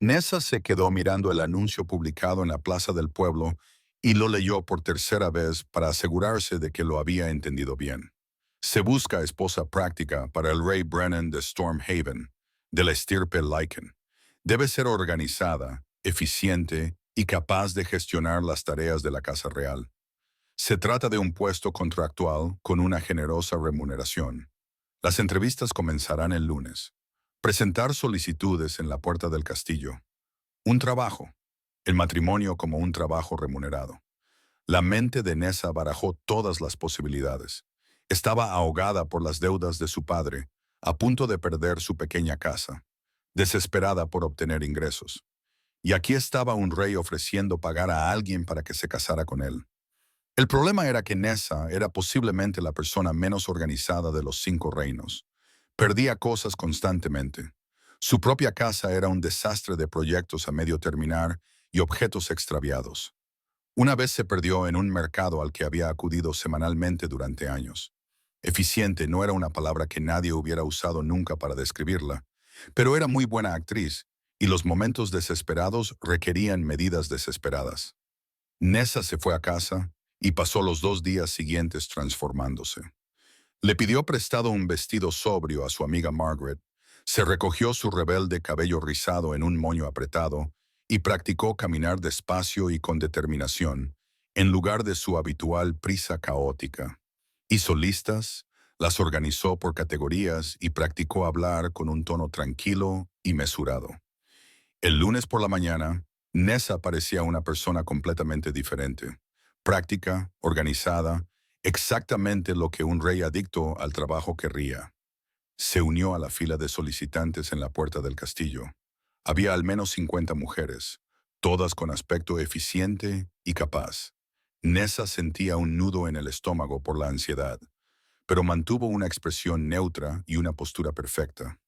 Nessa se quedó mirando el anuncio publicado en la plaza del pueblo y lo leyó por tercera vez para asegurarse de que lo había entendido bien. Se busca esposa práctica para el rey Brennan de Stormhaven, de la estirpe Lycan. Debe ser organizada, eficiente y capaz de gestionar las tareas de la Casa Real. Se trata de un puesto contractual con una generosa remuneración. Las entrevistas comenzarán el lunes. Presentar solicitudes en la puerta del castillo. Un trabajo. El matrimonio como un trabajo remunerado. La mente de Nessa barajó todas las posibilidades. Estaba ahogada por las deudas de su padre, a punto de perder su pequeña casa, desesperada por obtener ingresos. Y aquí estaba un rey ofreciendo pagar a alguien para que se casara con él. El problema era que Nessa era posiblemente la persona menos organizada de los 5 reinos. Perdía cosas constantemente. Su propia casa era un desastre de proyectos a medio terminar y objetos extraviados. Una vez se perdió en un mercado al que había acudido semanalmente durante años. Eficiente no era una palabra que nadie hubiera usado nunca para describirla, pero era muy buena actriz, y los momentos desesperados requerían medidas desesperadas. Nessa se fue a casa y pasó los 2 días siguientes transformándose. Le pidió prestado un vestido sobrio a su amiga Margaret, se recogió su rebelde cabello rizado en un moño apretado y practicó caminar despacio y con determinación, en lugar de su habitual prisa caótica. Hizo listas, las organizó por categorías y practicó hablar con un tono tranquilo y mesurado. El lunes por la mañana, Nessa parecía una persona completamente diferente. Práctica, organizada, exactamente lo que un rey adicto al trabajo querría. Se unió a la fila de solicitantes en la puerta del castillo. Había al menos 50 mujeres, todas con aspecto eficiente y capaz. Nessa sentía un nudo en el estómago por la ansiedad, pero mantuvo una expresión neutra y una postura perfecta.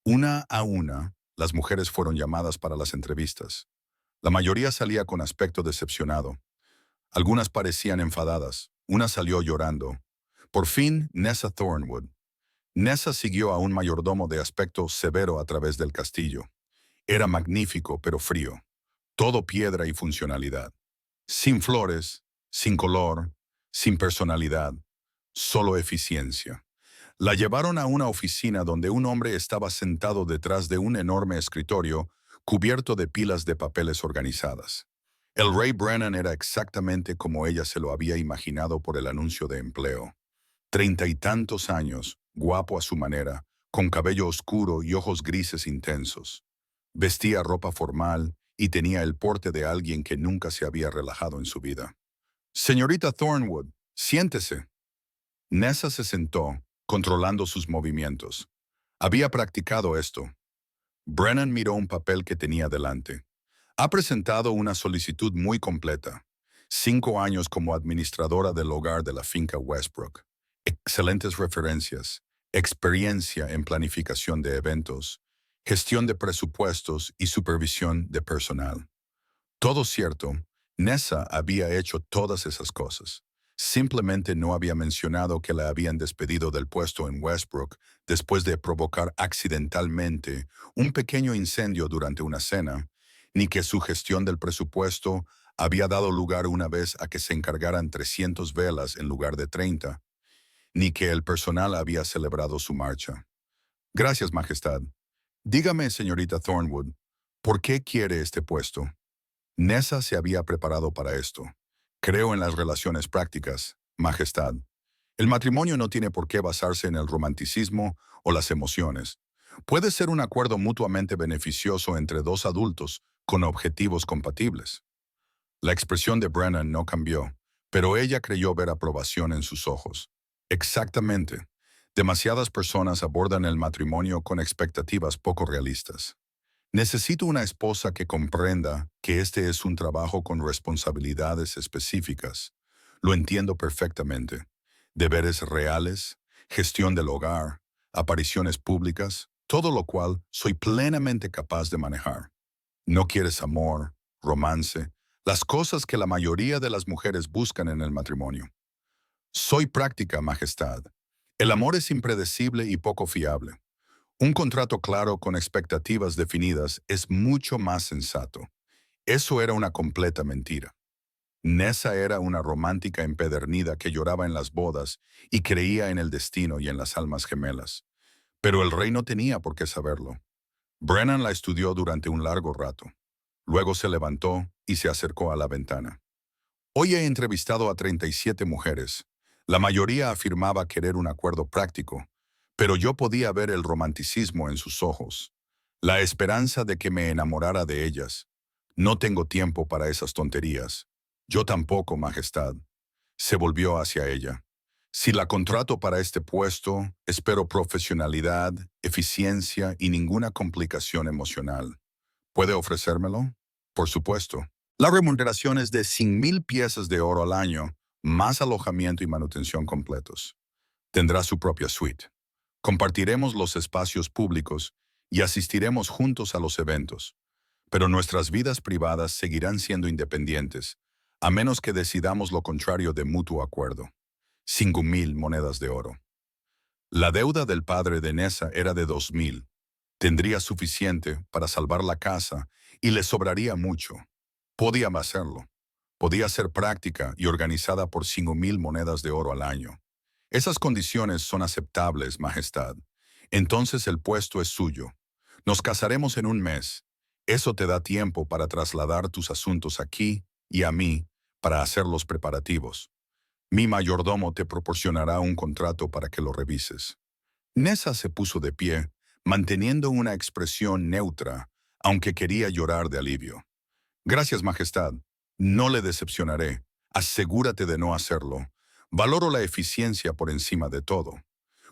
Una a una, las mujeres fueron llamadas para las entrevistas. La mayoría salía con aspecto decepcionado. Algunas parecían enfadadas. Una salió llorando. Por fin, Nessa Thornwood. Nessa siguió a un mayordomo de aspecto severo a través del castillo. Era magnífico, pero frío. Todo piedra y funcionalidad. Sin flores, sin color, sin personalidad. Solo eficiencia. La llevaron a una oficina donde un hombre estaba sentado detrás de un enorme escritorio cubierto de pilas de papeles organizadas. El rey Brennan era exactamente como ella se lo había imaginado por el anuncio de empleo. 30 y tantos años, guapo a su manera, con cabello oscuro y ojos grises intensos. Vestía ropa formal y tenía el porte de alguien que nunca se había relajado en su vida. Señorita Thornwood, siéntese. Nessa se sentó, controlando sus movimientos. Había practicado esto. Brennan miró un papel que tenía delante. Ha presentado una solicitud muy completa. 5 años como administradora del hogar de la finca Westbrook. Excelentes referencias. Experiencia en planificación de eventos. Gestión de presupuestos y supervisión de personal. Todo cierto, Nessa había hecho todas esas cosas. Simplemente no había mencionado que la habían despedido del puesto en Westbrook después de provocar accidentalmente un pequeño incendio durante una cena, ni que su gestión del presupuesto había dado lugar una vez a que se encargaran 300 velas en lugar de 30, ni que el personal había celebrado su marcha. Gracias, Majestad. Dígame, señorita Thornwood, ¿por qué quiere este puesto? Nessa se había preparado para esto. Creo en las relaciones prácticas, Majestad. El matrimonio no tiene por qué basarse en el romanticismo o las emociones. Puede ser un acuerdo mutuamente beneficioso entre dos adultos con objetivos compatibles. La expresión de Brennan no cambió, pero ella creyó ver aprobación en sus ojos. Exactamente. Demasiadas personas abordan el matrimonio con expectativas poco realistas. Necesito una esposa que comprenda que este es un trabajo con responsabilidades específicas. Lo entiendo perfectamente. Deberes reales, gestión del hogar, apariciones públicas, todo lo cual soy plenamente capaz de manejar. No quieres amor, romance, las cosas que la mayoría de las mujeres buscan en el matrimonio. Soy práctica, Majestad. El amor es impredecible y poco fiable. Un contrato claro con expectativas definidas es mucho más sensato. Eso era una completa mentira. Nessa era una romántica empedernida que lloraba en las bodas y creía en el destino y en las almas gemelas. Pero el rey no tenía por qué saberlo. Brennan la estudió durante un largo rato. Luego se levantó y se acercó a la ventana. Hoy he entrevistado a 37 mujeres. La mayoría afirmaba querer un acuerdo práctico, pero yo podía ver el romanticismo en sus ojos, la esperanza de que me enamorara de ellas. No tengo tiempo para esas tonterías. Yo tampoco, Majestad. Se volvió hacia ella. Si la contrato para este puesto, espero profesionalidad, eficiencia y ninguna complicación emocional. ¿Puede ofrecérmelo? Por supuesto. La remuneración es de 100,000 piezas de oro al año, más alojamiento y manutención completos. Tendrá su propia suite. Compartiremos los espacios públicos y asistiremos juntos a los eventos. Pero nuestras vidas privadas seguirán siendo independientes, a menos que decidamos lo contrario de mutuo acuerdo. 5,000 monedas de oro. La deuda del padre de Nessa era de 2,000. Tendría suficiente para salvar la casa y le sobraría mucho. Podía hacerlo. Podía ser práctica y organizada por 5,000 monedas de oro al año. Esas condiciones son aceptables, Majestad. Entonces el puesto es suyo. Nos casaremos en un mes. Eso te da tiempo para trasladar tus asuntos aquí y a mí para hacer los preparativos. Mi mayordomo te proporcionará un contrato para que lo revises. Nessa se puso de pie, manteniendo una expresión neutra, aunque quería llorar de alivio. Gracias, Majestad. No le decepcionaré. Asegúrate de no hacerlo. Valoro la eficiencia por encima de todo.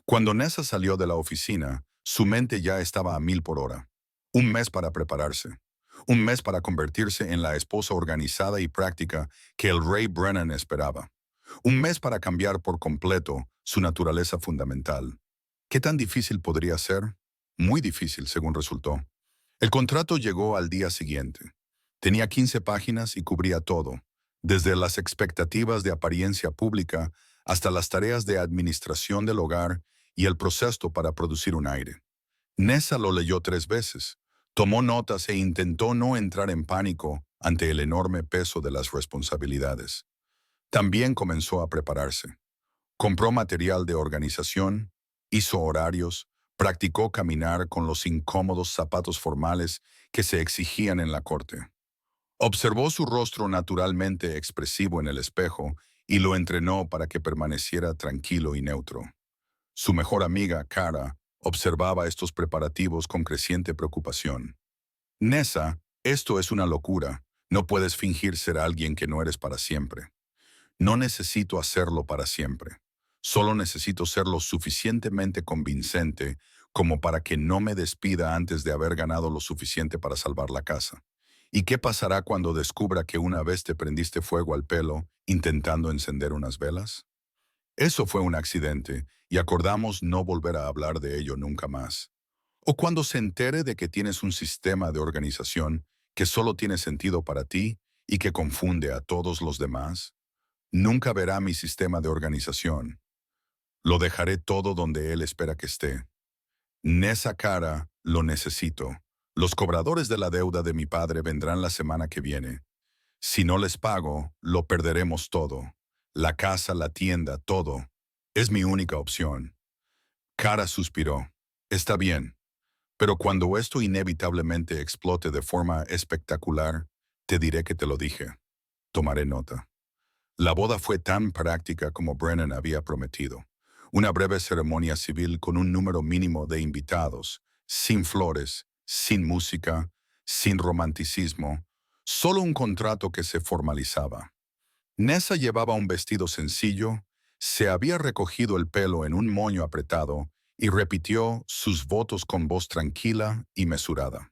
Cuando Nessa salió de la oficina, su mente ya estaba a 1000 por hora. Un mes para prepararse. Un mes para convertirse en la esposa organizada y práctica que el rey Brennan esperaba. Un mes para cambiar por completo su naturaleza fundamental. ¿Qué tan difícil podría ser? Muy difícil, según resultó. El contrato llegó al día siguiente. Tenía 15 páginas y cubría todo, desde las expectativas de apariencia pública hasta las tareas de administración del hogar y el proceso para producir un aire. Nessa lo leyó 3 veces, tomó notas e intentó no entrar en pánico ante el enorme peso de las responsabilidades. También comenzó a prepararse. Compró material de organización, hizo horarios, practicó caminar con los incómodos zapatos formales que se exigían en la corte. Observó su rostro naturalmente expresivo en el espejo y lo entrenó para que permaneciera tranquilo y neutro. Su mejor amiga, Cara, observaba estos preparativos con creciente preocupación. Nessa, esto es una locura. No puedes fingir ser alguien que no eres para siempre. No necesito hacerlo para siempre. Solo necesito ser lo suficientemente convincente como para que no me despida antes de haber ganado lo suficiente para salvar la casa. ¿Y qué pasará cuando descubra que una vez te prendiste fuego al pelo intentando encender unas velas? Eso fue un accidente y acordamos no volver a hablar de ello nunca más. O cuando se entere de que tienes un sistema de organización que solo tiene sentido para ti y que confunde a todos los demás. Nunca verá mi sistema de organización. Lo dejaré todo donde él espera que esté. Nessa Cara, lo necesito. Los cobradores de la deuda de mi padre vendrán la semana que viene. Si no les pago, lo perderemos todo. La casa, la tienda, todo. Es mi única opción. Cara suspiró. Está bien. Pero cuando esto inevitablemente explote de forma espectacular, te diré que te lo dije. Tomaré nota. La boda fue tan práctica como Brennan había prometido. Una breve ceremonia civil con un número mínimo de invitados, sin flores, sin música, sin romanticismo, solo un contrato que se formalizaba. Nessa llevaba un vestido sencillo, se había recogido el pelo en un moño apretado y repitió sus votos con voz tranquila y mesurada.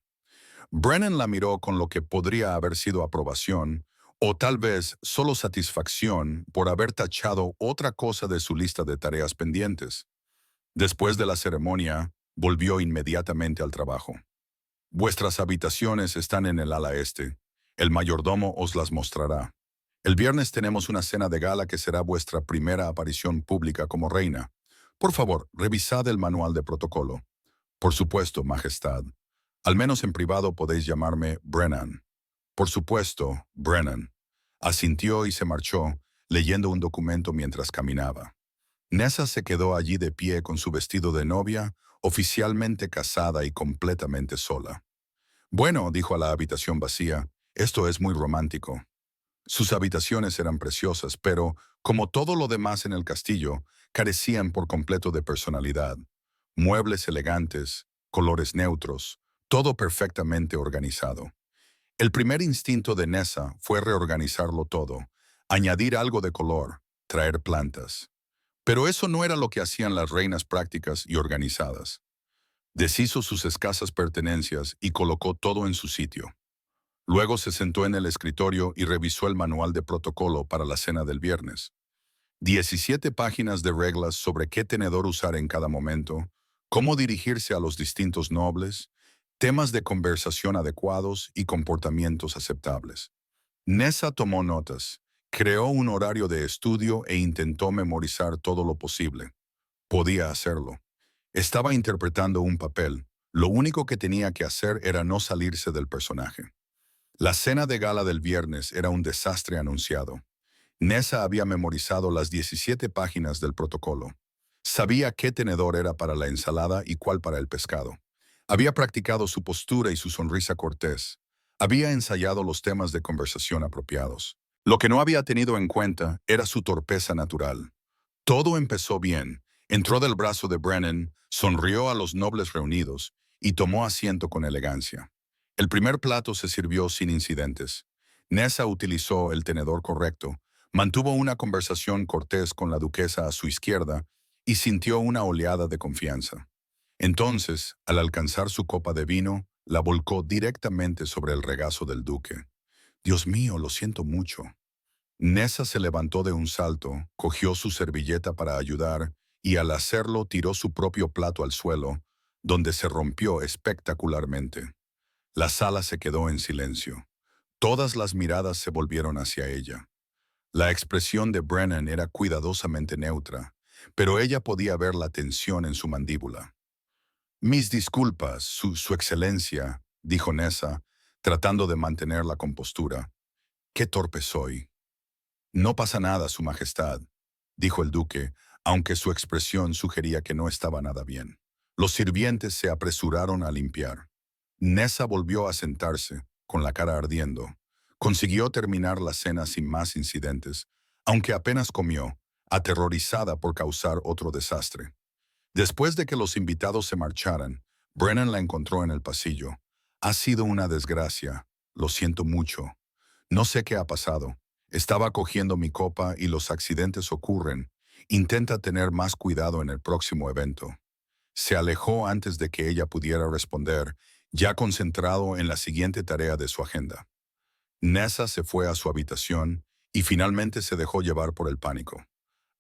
Brennan la miró con lo que podría haber sido aprobación, o tal vez solo satisfacción por haber tachado otra cosa de su lista de tareas pendientes. Después de la ceremonia, volvió inmediatamente al trabajo. Vuestras habitaciones están en el ala este. El mayordomo os las mostrará. El viernes tenemos una cena de gala que será vuestra primera aparición pública como reina. Por favor, revisad el manual de protocolo. Por supuesto, Majestad. Al menos en privado podéis llamarme Brennan. Por supuesto, Brennan. Asintió y se marchó, leyendo un documento mientras caminaba. Nessa se quedó allí de pie con su vestido de novia, oficialmente casada y completamente sola. Bueno, dijo a la habitación vacía, esto es muy romántico. Sus habitaciones eran preciosas, pero, como todo lo demás en el castillo, carecían por completo de personalidad. Muebles elegantes, colores neutros, todo perfectamente organizado. El primer instinto de Nessa fue reorganizarlo todo, añadir algo de color, traer plantas. Pero eso no era lo que hacían las reinas prácticas y organizadas. Deshizo sus escasas pertenencias y colocó todo en su sitio. Luego se sentó en el escritorio y revisó el manual de protocolo para la cena del viernes. 17 páginas de reglas sobre qué tenedor usar en cada momento, cómo dirigirse a los distintos nobles, temas de conversación adecuados y comportamientos aceptables. Nessa tomó notas, creó un horario de estudio e intentó memorizar todo lo posible. Podía hacerlo. Estaba interpretando un papel. Lo único que tenía que hacer era no salirse del personaje. La cena de gala del viernes era un desastre anunciado. Nessa había memorizado las 17 páginas del protocolo. Sabía qué tenedor era para la ensalada y cuál para el pescado. Había practicado su postura y su sonrisa cortés. Había ensayado los temas de conversación apropiados. Lo que no había tenido en cuenta era su torpeza natural. Todo empezó bien. Entró del brazo de Brennan, sonrió a los nobles reunidos y tomó asiento con elegancia. El primer plato se sirvió sin incidentes. Nessa utilizó el tenedor correcto, mantuvo una conversación cortés con la duquesa a su izquierda y sintió una oleada de confianza. Entonces, al alcanzar su copa de vino, la volcó directamente sobre el regazo del duque. Dios mío, lo siento mucho. Nessa se levantó de un salto, cogió su servilleta para ayudar y al hacerlo tiró su propio plato al suelo, donde se rompió espectacularmente. La sala se quedó en silencio. Todas las miradas se volvieron hacia ella. La expresión de Brennan era cuidadosamente neutra, pero ella podía ver la tensión en su mandíbula. Mis disculpas, su excelencia, dijo Nessa, tratando de mantener la compostura. Qué torpe soy. No pasa nada, Su Majestad, dijo el duque, aunque su expresión sugería que no estaba nada bien. Los sirvientes se apresuraron a limpiar. Nessa volvió a sentarse, con la cara ardiendo. Consiguió terminar la cena sin más incidentes, aunque apenas comió, aterrorizada por causar otro desastre. Después de que los invitados se marcharan, Brennan la encontró en el pasillo. Ha sido una desgracia. Lo siento mucho. No sé qué ha pasado. Estaba cogiendo mi copa y los accidentes ocurren. Intenta tener más cuidado en el próximo evento. Se alejó antes de que ella pudiera responder, ya concentrado en la siguiente tarea de su agenda. Nessa se fue a su habitación y finalmente se dejó llevar por el pánico.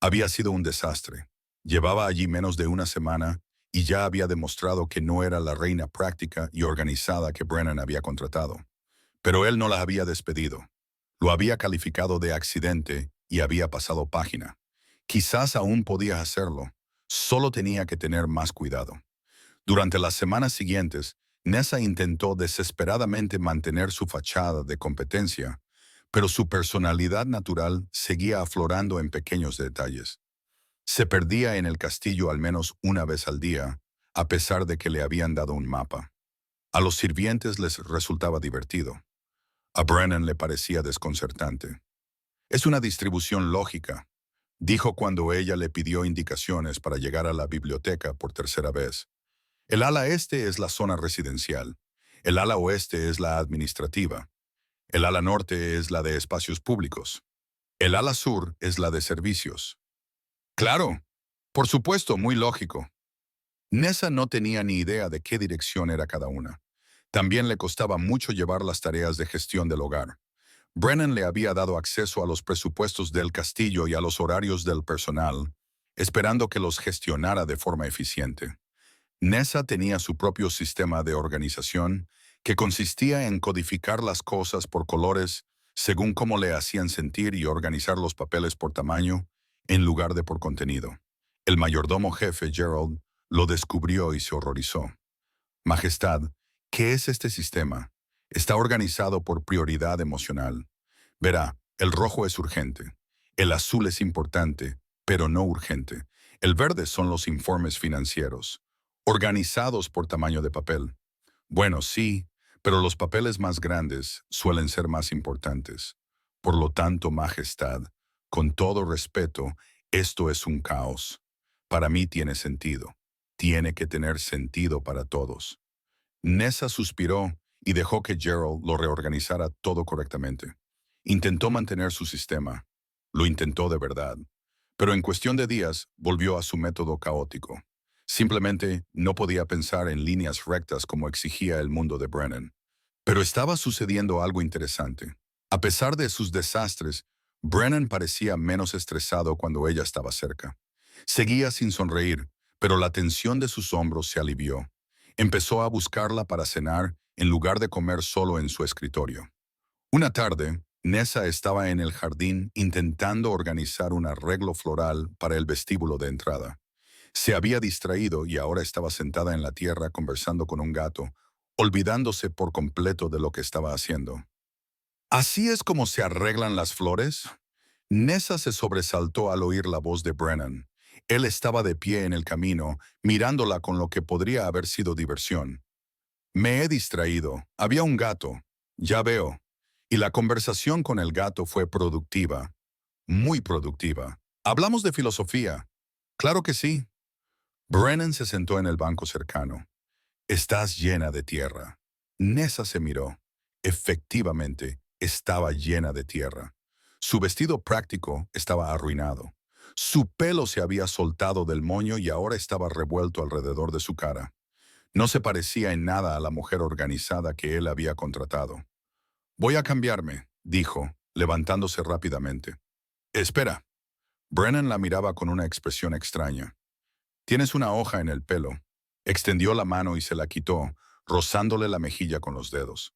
Había sido un desastre. Llevaba allí menos de una semana y ya había demostrado que no era la reina práctica y organizada que Brennan había contratado. Pero él no la había despedido. Lo había calificado de accidente y había pasado página. Quizás aún podía hacerlo. Solo tenía que tener más cuidado. Durante las semanas siguientes, Nessa intentó desesperadamente mantener su fachada de competencia, pero su personalidad natural seguía aflorando en pequeños detalles. Se perdía en el castillo al menos una vez al día, a pesar de que le habían dado un mapa. A los sirvientes les resultaba divertido. A Brennan le parecía desconcertante. Es una distribución lógica, dijo cuando ella le pidió indicaciones para llegar a la biblioteca por tercera vez. El ala este es la zona residencial. El ala oeste es la administrativa. El ala norte es la de espacios públicos. El ala sur es la de servicios. Claro, por supuesto, muy lógico. Nessa no tenía ni idea de qué dirección era cada una. También le costaba mucho llevar las tareas de gestión del hogar. Brennan le había dado acceso a los presupuestos del castillo y a los horarios del personal, esperando que los gestionara de forma eficiente. Nessa tenía su propio sistema de organización que consistía en codificar las cosas por colores según cómo le hacían sentir y organizar los papeles por tamaño en lugar de por contenido. El mayordomo jefe, Gerald, lo descubrió y se horrorizó. Majestad, ¿qué es este sistema? Está organizado por prioridad emocional. Verá, el rojo es urgente. El azul es importante, pero no urgente. El verde son los informes financieros, organizados por tamaño de papel. Bueno, sí, pero los papeles más grandes suelen ser más importantes. Por lo tanto, Majestad, con todo respeto, esto es un caos. Para mí tiene sentido. Tiene que tener sentido para todos. Nessa suspiró y dejó que Gerald lo reorganizara todo correctamente. Intentó mantener su sistema. Lo intentó de verdad. Pero en cuestión de días volvió a su método caótico. Simplemente no podía pensar en líneas rectas como exigía el mundo de Brennan. Pero estaba sucediendo algo interesante. A pesar de sus desastres, Brennan parecía menos estresado cuando ella estaba cerca. Seguía sin sonreír, pero la tensión de sus hombros se alivió. Empezó a buscarla para cenar en lugar de comer solo en su escritorio. Una tarde, Nessa estaba en el jardín intentando organizar un arreglo floral para el vestíbulo de entrada. Se había distraído y ahora estaba sentada en la tierra conversando con un gato, olvidándose por completo de lo que estaba haciendo. ¿Así es como se arreglan las flores? Nessa se sobresaltó al oír la voz de Brennan. Él estaba de pie en el camino, mirándola con lo que podría haber sido diversión. Me he distraído. Había un gato. Ya veo. Y la conversación con el gato fue productiva. Muy productiva. Hablamos de filosofía. Claro que sí. Brennan se sentó en el banco cercano. Estás llena de tierra. Nessa se miró. Efectivamente, estaba llena de tierra. Su vestido práctico estaba arruinado. Su pelo se había soltado del moño y ahora estaba revuelto alrededor de su cara. No se parecía en nada a la mujer organizada que él había contratado. Voy a cambiarme, dijo, levantándose rápidamente. Espera. Brennan la miraba con una expresión extraña. Tienes una hoja en el pelo. Extendió la mano y se la quitó, rozándole la mejilla con los dedos.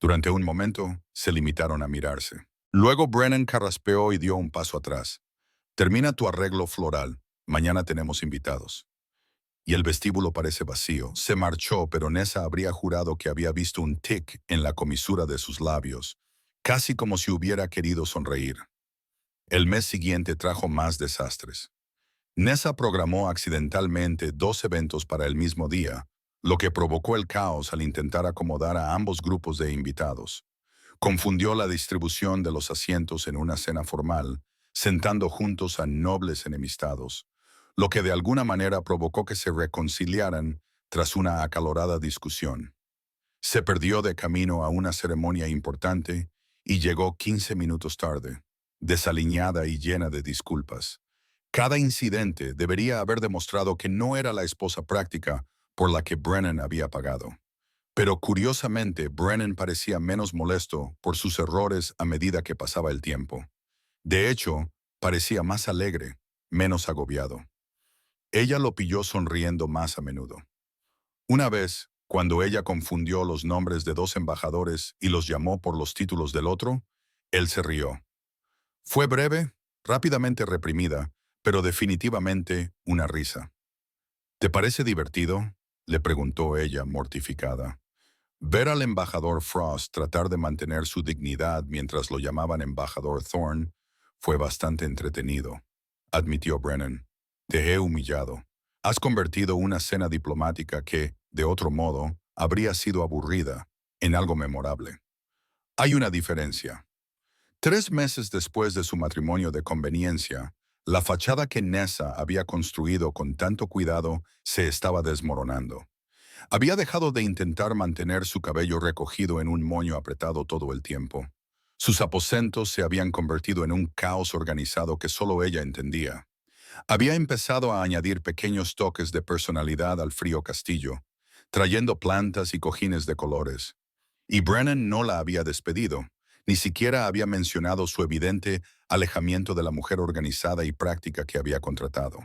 Durante un momento, se limitaron a mirarse. Luego Brennan carraspeó y dio un paso atrás. Termina tu arreglo floral. Mañana tenemos invitados. Y el vestíbulo parece vacío. Se marchó, pero Nessa habría jurado que había visto un tic en la comisura de sus labios, casi como si hubiera querido sonreír. El mes siguiente trajo más desastres. Nessa programó accidentalmente 2 eventos para el mismo día, lo que provocó el caos al intentar acomodar a ambos grupos de invitados. Confundió la distribución de los asientos en una cena formal, sentando juntos a nobles enemistados, lo que de alguna manera provocó que se reconciliaran tras una acalorada discusión. Se perdió de camino a una ceremonia importante y llegó 15 minutos tarde, desaliñada y llena de disculpas. Cada incidente debería haber demostrado que no era la esposa práctica por la que Brennan había pagado. Pero curiosamente, Brennan parecía menos molesto por sus errores a medida que pasaba el tiempo. De hecho, parecía más alegre, menos agobiado. Ella lo pilló sonriendo más a menudo. Una vez, cuando ella confundió los nombres de 2 embajadores y los llamó por los títulos del otro, él se rió. Fue breve, rápidamente reprimida, pero definitivamente una risa. ¿Te parece divertido?, le preguntó ella, mortificada. Ver al embajador Frost tratar de mantener su dignidad mientras lo llamaban embajador Thorne fue bastante entretenido, admitió Brennan. Te he humillado. Has convertido una cena diplomática que, de otro modo, habría sido aburrida, en algo memorable. Hay una diferencia. 3 meses después de su matrimonio de conveniencia, la fachada que Nessa había construido con tanto cuidado se estaba desmoronando. Había dejado de intentar mantener su cabello recogido en un moño apretado todo el tiempo. Sus aposentos se habían convertido en un caos organizado que solo ella entendía. Había empezado a añadir pequeños toques de personalidad al frío castillo, trayendo plantas y cojines de colores. Y Brennan no la había despedido, ni siquiera había mencionado su evidente alejamiento de la mujer organizada y práctica que había contratado.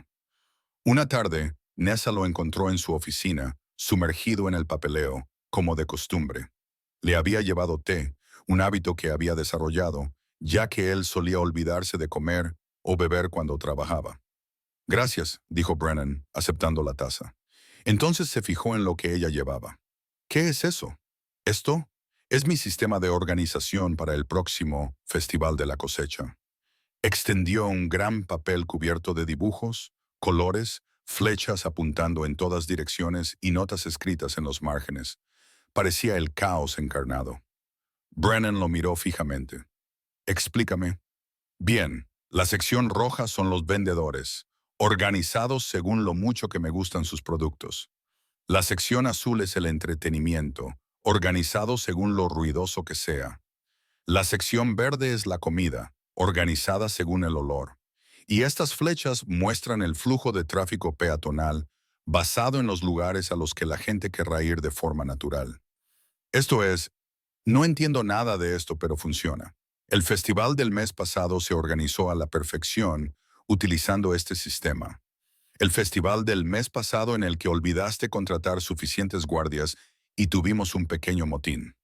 Una tarde, Nessa lo encontró en su oficina, sumergido en el papeleo, como de costumbre. Le había llevado té, un hábito que había desarrollado, ya que él solía olvidarse de comer o beber cuando trabajaba. Gracias, dijo Brennan, aceptando la taza. Entonces se fijó en lo que ella llevaba. ¿Qué es eso? Esto es mi sistema de organización para el próximo Festival de la Cosecha. Extendió un gran papel cubierto de dibujos, colores, flechas apuntando en todas direcciones y notas escritas en los márgenes. Parecía el caos encarnado. Brennan lo miró fijamente. Explícame. Bien, la sección roja son los vendedores, organizados según lo mucho que me gustan sus productos. La sección azul es el entretenimiento, organizado según lo ruidoso que sea. La sección verde es la comida, organizada según el olor. Y estas flechas muestran el flujo de tráfico peatonal basado en los lugares a los que la gente querrá ir de forma natural. Esto es, no entiendo nada de esto, pero funciona. El festival del mes pasado se organizó a la perfección utilizando este sistema. El festival del mes pasado en el que olvidaste contratar suficientes guardias y tuvimos un pequeño motín.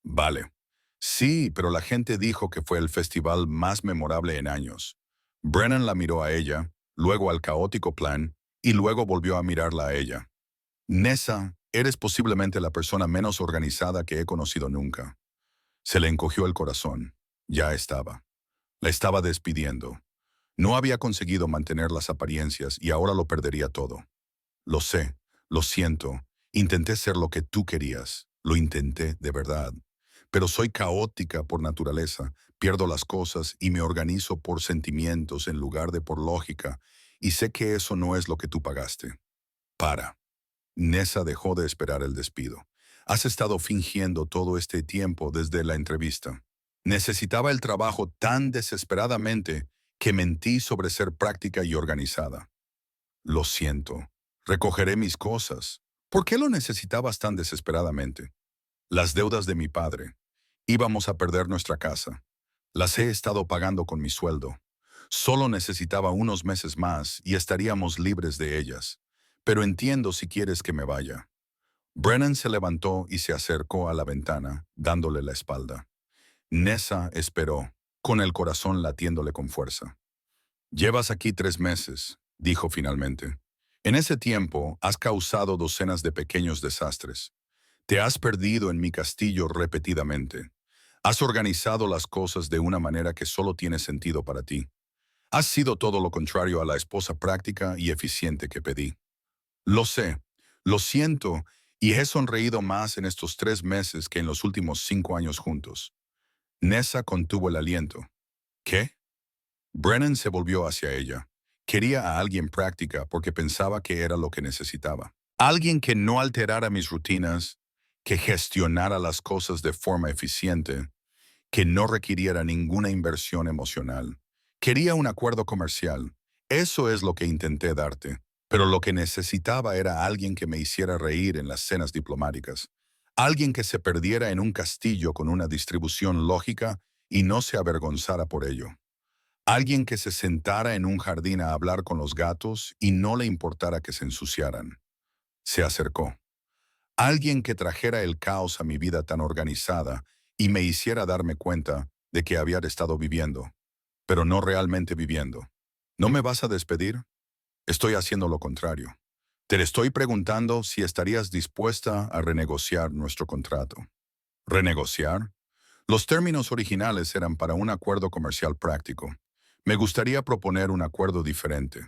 Vale. Sí, pero la gente dijo que fue el festival más memorable en años. Brennan la miró a ella, luego al caótico plan, y luego volvió a mirarla a ella. Nessa, eres posiblemente la persona menos organizada que he conocido nunca. Se le encogió el corazón. Ya estaba. La estaba despidiendo. No había conseguido mantener las apariencias y ahora lo perdería todo. Lo sé, lo siento. Intenté ser lo que tú querías. Lo intenté de verdad. Pero soy caótica por naturaleza. Pierdo las cosas y me organizo por sentimientos en lugar de por lógica. Y sé que eso no es lo que tú pagaste. Para. Nessa dejó de esperar el despido. Has estado fingiendo todo este tiempo desde la entrevista. Necesitaba el trabajo tan desesperadamente que mentí sobre ser práctica y organizada. Lo siento. Recogeré mis cosas. ¿Por qué lo necesitabas tan desesperadamente? Las deudas de mi padre. Íbamos a perder nuestra casa. Las he estado pagando con mi sueldo. Solo necesitaba unos meses más y estaríamos libres de ellas. Pero entiendo si quieres que me vaya. Brennan se levantó y se acercó a la ventana, dándole la espalda. Nessa esperó, con el corazón latiéndole con fuerza. Llevas aquí 3 meses, dijo finalmente. En ese tiempo has causado docenas de pequeños desastres. Te has perdido en mi castillo repetidamente. Has organizado las cosas de una manera que solo tiene sentido para ti. Has sido todo lo contrario a la esposa práctica y eficiente que pedí. Lo sé, lo siento, y he sonreído más en estos 3 meses que en los últimos 5 años juntos. Nessa contuvo el aliento. ¿Qué? Brennan se volvió hacia ella. Quería a alguien práctica porque pensaba que era lo que necesitaba. Alguien que no alterara mis rutinas, que gestionara las cosas de forma eficiente, que no requiriera ninguna inversión emocional. Quería un acuerdo comercial. Eso es lo que intenté darte. Pero lo que necesitaba era alguien que me hiciera reír en las cenas diplomáticas. Alguien que se perdiera en un castillo con una distribución lógica y no se avergonzara por ello. Alguien que se sentara en un jardín a hablar con los gatos y no le importara que se ensuciaran. Se acercó. Alguien que trajera el caos a mi vida tan organizada y me hiciera darme cuenta de que había estado viviendo, pero no realmente viviendo. ¿No me vas a despedir? Estoy haciendo lo contrario. Te estoy preguntando si estarías dispuesta a renegociar nuestro contrato. ¿Renegociar? Los términos originales eran para un acuerdo comercial práctico. Me gustaría proponer un acuerdo diferente.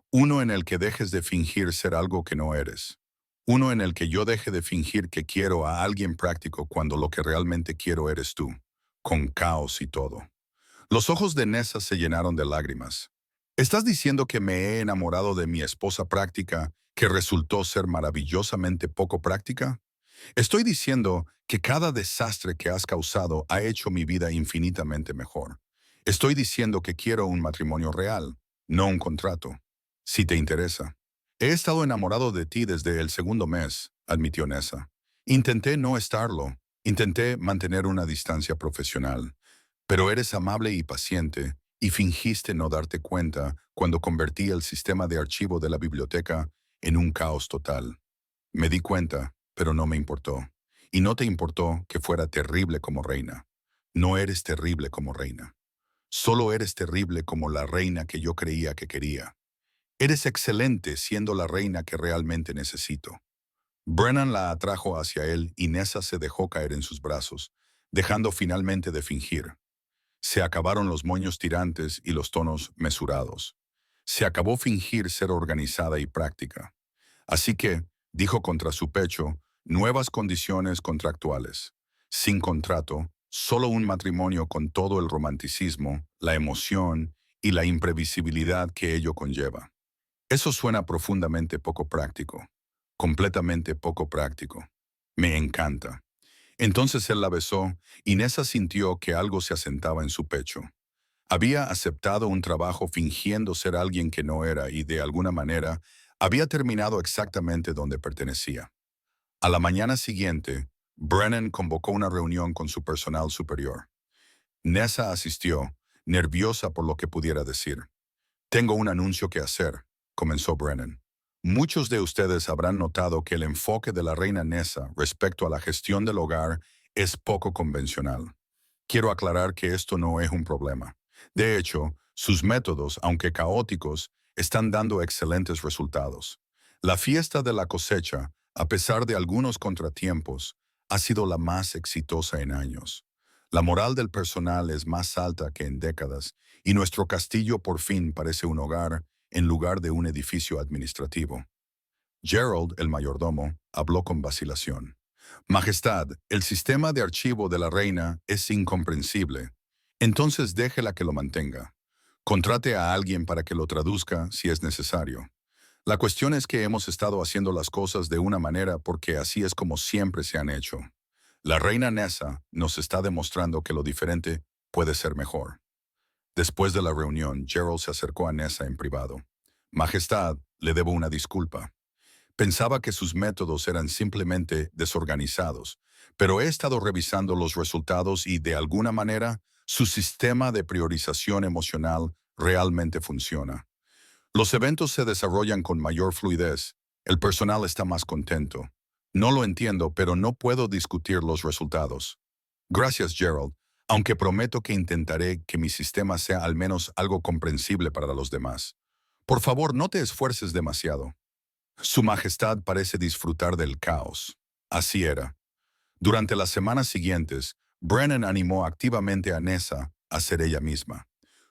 Uno en el que dejes de fingir ser algo que no eres. Uno en el que yo deje de fingir que quiero a alguien práctico cuando lo que realmente quiero eres tú, con caos y todo. Los ojos de Nessa se llenaron de lágrimas. ¿Estás diciendo que me he enamorado de mi esposa práctica, que resultó ser maravillosamente poco práctica? Estoy diciendo que cada desastre que has causado ha hecho mi vida infinitamente mejor. Estoy diciendo que quiero un matrimonio real, no un contrato. Si te interesa. He estado enamorado de ti desde el segundo mes, admitió Nessa. Intenté no estarlo. Intenté mantener una distancia profesional. Pero eres amable y paciente, y fingiste no darte cuenta cuando convertí el sistema de archivo de la biblioteca en un caos total. Me di cuenta, pero no me importó. Y no te importó que fuera terrible como reina. No eres terrible como reina. Solo eres terrible como la reina que yo creía que quería. Eres excelente siendo la reina que realmente necesito. Brennan la atrajo hacia él y Nessa se dejó caer en sus brazos, dejando finalmente de fingir. Se acabaron los moños tirantes y los tonos mesurados. Se acabó fingir ser organizada y práctica. Así que, dijo contra su pecho, nuevas condiciones contractuales. Sin contrato, solo un matrimonio con todo el romanticismo, la emoción y la imprevisibilidad que ello conlleva. Eso suena profundamente poco práctico. Completamente poco práctico. Me encanta. Entonces él la besó y Nessa sintió que algo se asentaba en su pecho. Había aceptado un trabajo fingiendo ser alguien que no era y, de alguna manera, había terminado exactamente donde pertenecía. A la mañana siguiente, Brennan convocó una reunión con su personal superior. Nessa asistió, nerviosa por lo que pudiera decir. Tengo un anuncio que hacer, comenzó Brennan. Muchos de ustedes habrán notado que el enfoque de la reina Nessa respecto a la gestión del hogar es poco convencional. Quiero aclarar que esto no es un problema. De hecho, sus métodos, aunque caóticos, están dando excelentes resultados. La fiesta de la cosecha, a pesar de algunos contratiempos, ha sido la más exitosa en años. La moral del personal es más alta que en décadas y nuestro castillo por fin parece un hogar en lugar de un edificio administrativo. Gerald, el mayordomo, habló con vacilación. Majestad, el sistema de archivo de la reina es incomprensible. Entonces déjela que lo mantenga. Contrate a alguien para que lo traduzca si es necesario. La cuestión es que hemos estado haciendo las cosas de una manera porque así es como siempre se han hecho. La reina Nessa nos está demostrando que lo diferente puede ser mejor. Después de la reunión, Gerald se acercó a Nessa en privado. Majestad, le debo una disculpa. Pensaba que sus métodos eran simplemente desorganizados, pero he estado revisando los resultados y, de alguna manera, su sistema de priorización emocional realmente funciona. Los eventos se desarrollan con mayor fluidez, el personal está más contento. No lo entiendo, pero no puedo discutir los resultados. Gracias, Gerald, aunque prometo que intentaré que mi sistema sea al menos algo comprensible para los demás. Por favor, no te esfuerces demasiado. Su Majestad parece disfrutar del caos. Así era. Durante las semanas siguientes, Brennan animó activamente a Nessa a ser ella misma.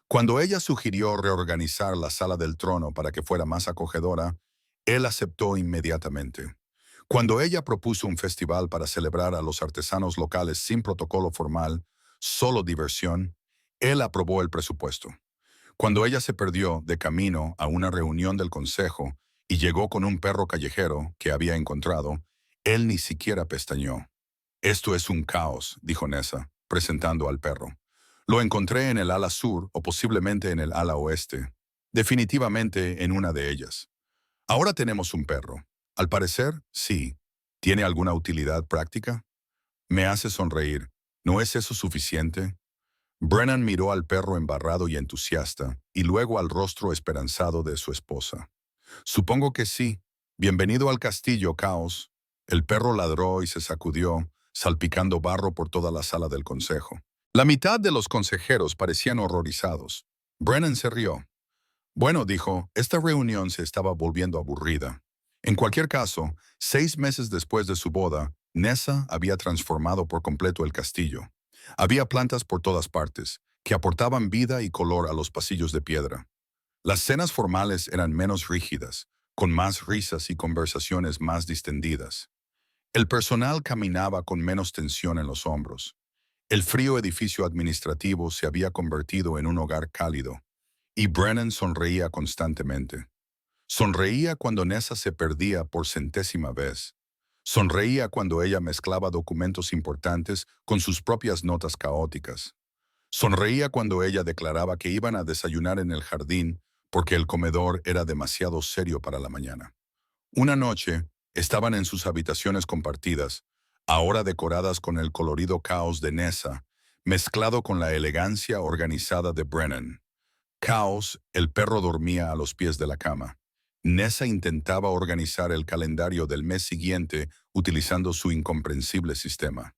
Cuando ella sugirió reorganizar la sala del trono para que fuera más acogedora, él aceptó inmediatamente. Cuando ella propuso un festival para celebrar a los artesanos locales sin protocolo formal, solo diversión, él aprobó el presupuesto. Cuando ella se perdió de camino a una reunión del consejo y llegó con un perro callejero que había encontrado, él ni siquiera pestañeó. Esto es un caos, dijo Nessa, presentando al perro. Lo encontré en el ala sur o posiblemente en el ala oeste. Definitivamente en una de ellas. Ahora tenemos un perro. Al parecer, sí. ¿Tiene alguna utilidad práctica? Me hace sonreír. ¿No es eso suficiente? Brennan miró al perro embarrado y entusiasta, y luego al rostro esperanzado de su esposa. Supongo que sí. Bienvenido al castillo, Caos. El perro ladró y se sacudió, salpicando barro por toda la sala del consejo. La mitad de los consejeros parecían horrorizados. Brennan se rió. Bueno, dijo, esta reunión se estaba volviendo aburrida. En cualquier caso, 6 meses después de su boda, Nessa había transformado por completo el castillo. Había plantas por todas partes, que aportaban vida y color a los pasillos de piedra. Las cenas formales eran menos rígidas, con más risas y conversaciones más distendidas. El personal caminaba con menos tensión en los hombros. El frío edificio administrativo se había convertido en un hogar cálido, y Brennan sonreía constantemente. Sonreía cuando Nessa se perdía por centésima vez. Sonreía cuando ella mezclaba documentos importantes con sus propias notas caóticas. Sonreía cuando ella declaraba que iban a desayunar en el jardín porque el comedor era demasiado serio para la mañana. Una noche, estaban en sus habitaciones compartidas, ahora decoradas con el colorido caos de Nessa, mezclado con la elegancia organizada de Brennan. Caos, el perro dormía a los pies de la cama. Nessa intentaba organizar el calendario del mes siguiente utilizando su incomprensible sistema.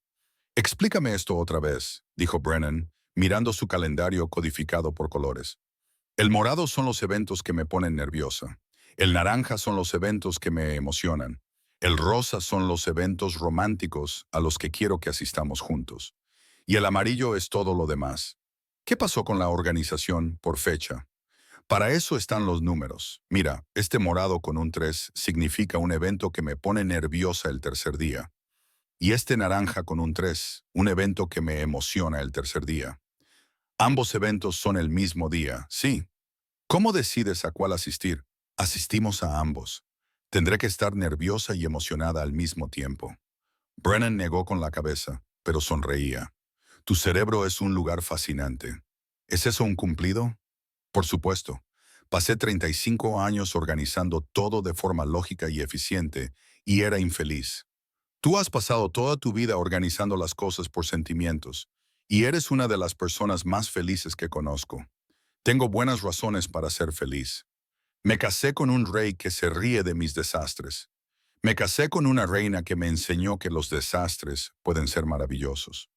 Explícame esto otra vez, dijo Brennan, mirando su calendario codificado por colores. El morado son los eventos que me ponen nerviosa. El naranja son los eventos que me emocionan. El rosa son los eventos románticos a los que quiero que asistamos juntos. Y el amarillo es todo lo demás. ¿Qué pasó con la organización por fecha? Para eso están los números. Mira, este morado con un 3 significa un evento que me pone nerviosa el tercer día. Y este naranja con un 3, un evento que me emociona el tercer día. Ambos eventos son el mismo día, sí. ¿Cómo decides a cuál asistir? Asistimos a ambos. Tendré que estar nerviosa y emocionada al mismo tiempo. Brennan negó con la cabeza, pero sonreía. Tu cerebro es un lugar fascinante. ¿Es eso un cumplido? Por supuesto. Pasé 35 años organizando todo de forma lógica y eficiente, y era infeliz. Tú has pasado toda tu vida organizando las cosas por sentimientos, y eres una de las personas más felices que conozco. Tengo buenas razones para ser feliz. Me casé con un rey que se ríe de mis desastres. Me casé con una reina que me enseñó que los desastres pueden ser maravillosos.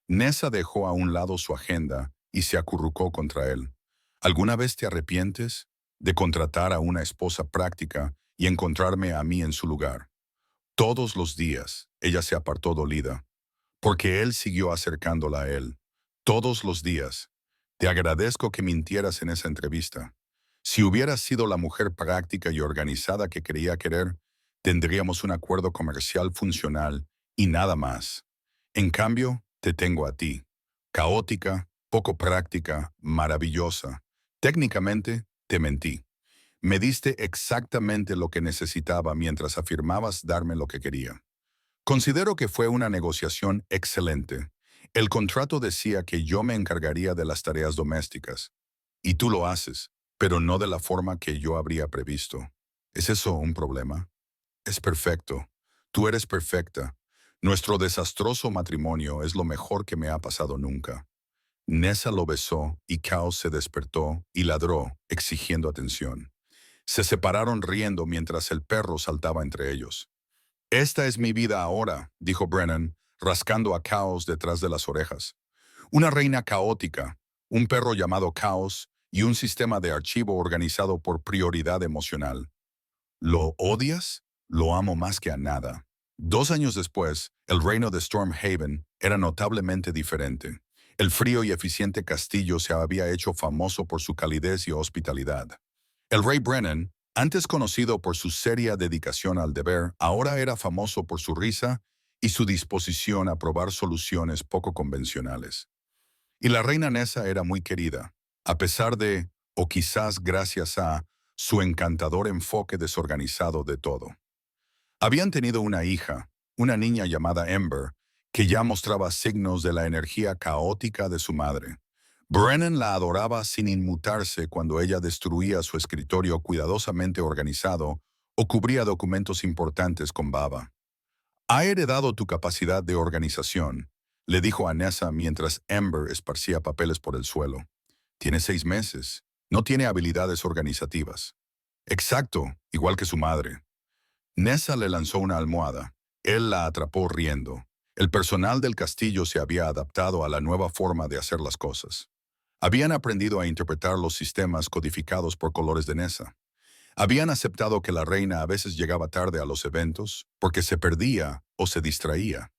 Nessa dejó a un lado su agenda y se acurrucó contra él. ¿Alguna vez te arrepientes de contratar a una esposa práctica y encontrarme a mí en su lugar? Todos los días ella se apartó dolida, porque él siguió acercándola a él. Todos los días. Te agradezco que mintieras en esa entrevista. Si hubieras sido la mujer práctica y organizada que creía querer, tendríamos un acuerdo comercial funcional y nada más. En cambio, te tengo a ti. Caótica, poco práctica, maravillosa. Técnicamente, te mentí. Me diste exactamente lo que necesitaba mientras afirmabas darme lo que quería. Considero que fue una negociación excelente. El contrato decía que yo me encargaría de las tareas domésticas. Y tú lo haces, pero no de la forma que yo habría previsto. ¿Es eso un problema? Es perfecto. Tú eres perfecta. Nuestro desastroso matrimonio es lo mejor que me ha pasado nunca. Nessa lo besó y Caos se despertó y ladró, exigiendo atención. Se separaron riendo mientras el perro saltaba entre ellos. Esta es mi vida ahora, dijo Brennan, rascando a Caos detrás de las orejas. Una reina caótica, un perro llamado Caos y un sistema de archivo organizado por prioridad emocional. ¿Lo odias? Lo amo más que a nada. 2 años después, el reino de Stormhaven era notablemente diferente. El frío y eficiente castillo se había hecho famoso por su calidez y hospitalidad. El rey Brennan, antes conocido por su seria dedicación al deber, ahora era famoso por su risa y su disposición a probar soluciones poco convencionales. Y la reina Nessa era muy querida, a pesar de, o quizás gracias a, su encantador enfoque desorganizado de todo. Habían tenido una hija, una niña llamada Ember, que ya mostraba signos de la energía caótica de su madre. Brennan la adoraba sin inmutarse cuando ella destruía su escritorio cuidadosamente organizado o cubría documentos importantes con baba. Ha heredado tu capacidad de organización, le dijo a Nessa mientras Ember esparcía papeles por el suelo. Tiene 6 meses. No tiene habilidades organizativas. Exacto, igual que su madre. Nessa le lanzó una almohada. Él la atrapó riendo. El personal del castillo se había adaptado a la nueva forma de hacer las cosas. Habían aprendido a interpretar los sistemas codificados por colores de Nessa. Habían aceptado que la reina a veces llegaba tarde a los eventos porque se perdía o se distraía.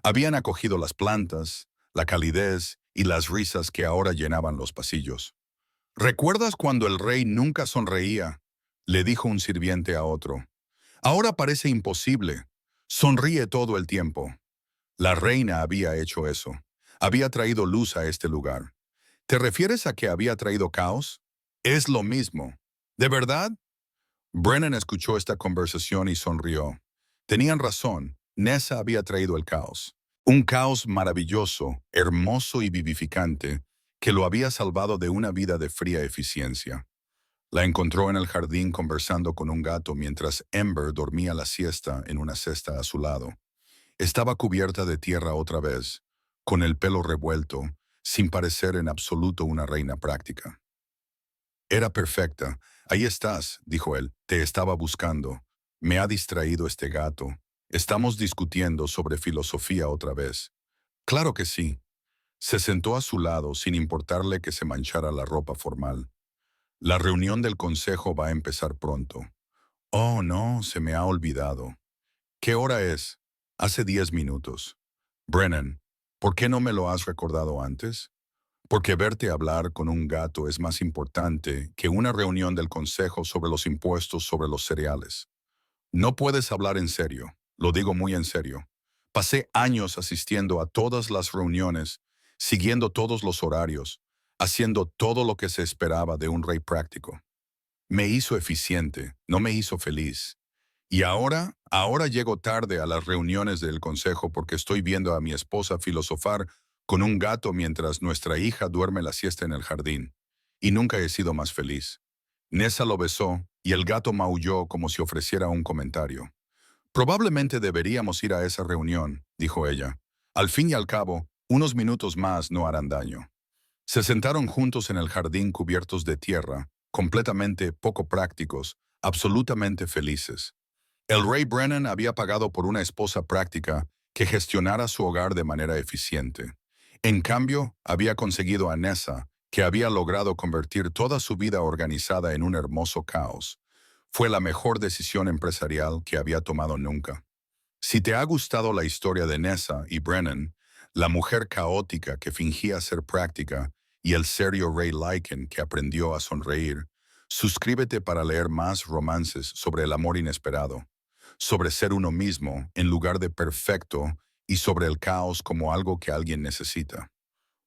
Habían acogido las plantas, la calidez y las risas que ahora llenaban los pasillos. ¿Recuerdas cuando el rey nunca sonreía?, le dijo un sirviente a otro. Ahora parece imposible. Sonríe todo el tiempo. La reina había hecho eso. Había traído luz a este lugar. ¿Te refieres a que había traído caos? Es lo mismo. ¿De verdad? Brennan escuchó esta conversación y sonrió. Tenían razón. Nessa había traído el caos. Un caos maravilloso, hermoso y vivificante, que lo había salvado de una vida de fría eficiencia. La encontró en el jardín conversando con un gato mientras Ember dormía la siesta en una cesta a su lado. Estaba cubierta de tierra otra vez, con el pelo revuelto, sin parecer en absoluto una reina práctica. Era perfecta. Ahí estás, dijo él. Te estaba buscando. Me ha distraído este gato. Estamos discutiendo sobre filosofía otra vez. Claro que sí. Se sentó a su lado sin importarle que se manchara la ropa formal. La reunión del consejo va a empezar pronto. Oh, no, se me ha olvidado. ¿Qué hora es? Hace 10 minutos. Brennan, ¿por qué no me lo has recordado antes? Porque verte hablar con un gato es más importante que una reunión del Consejo sobre los impuestos sobre los cereales. No puedes hablar en serio, lo digo muy en serio. Pasé años asistiendo a todas las reuniones, siguiendo todos los horarios, haciendo todo lo que se esperaba de un rey práctico. Me hizo eficiente, no me hizo feliz. Y ahora llego tarde a las reuniones del consejo porque estoy viendo a mi esposa filosofar con un gato mientras nuestra hija duerme la siesta en el jardín. Y nunca he sido más feliz. Nessa lo besó y el gato maulló como si ofreciera un comentario. Probablemente deberíamos ir a esa reunión, dijo ella. Al fin y al cabo, unos minutos más no harán daño. Se sentaron juntos en el jardín cubiertos de tierra, completamente poco prácticos, absolutamente felices. El rey Brennan había pagado por una esposa práctica que gestionara su hogar de manera eficiente. En cambio, había conseguido a Nessa, que había logrado convertir toda su vida organizada en un hermoso caos. Fue la mejor decisión empresarial que había tomado nunca. Si te ha gustado la historia de Nessa y Brennan, la mujer caótica que fingía ser práctica y el serio Ray Lycan que aprendió a sonreír, suscríbete para leer más romances sobre el amor inesperado, sobre ser uno mismo en lugar de perfecto y sobre el caos como algo que alguien necesita.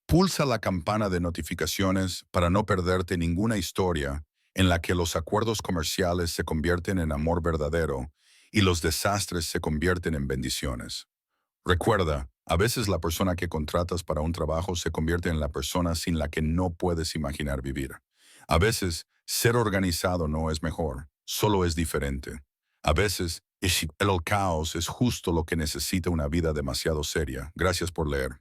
Pulsa la campana de notificaciones para no perderte ninguna historia en la que los acuerdos comerciales se convierten en amor verdadero y los desastres se convierten en bendiciones. Recuerda, a veces la persona que contratas para un trabajo se convierte en la persona sin la que no puedes imaginar vivir. A veces, ser organizado no es mejor, solo es diferente. A veces, el caos es justo lo que necesita una vida demasiado seria. Gracias por leer.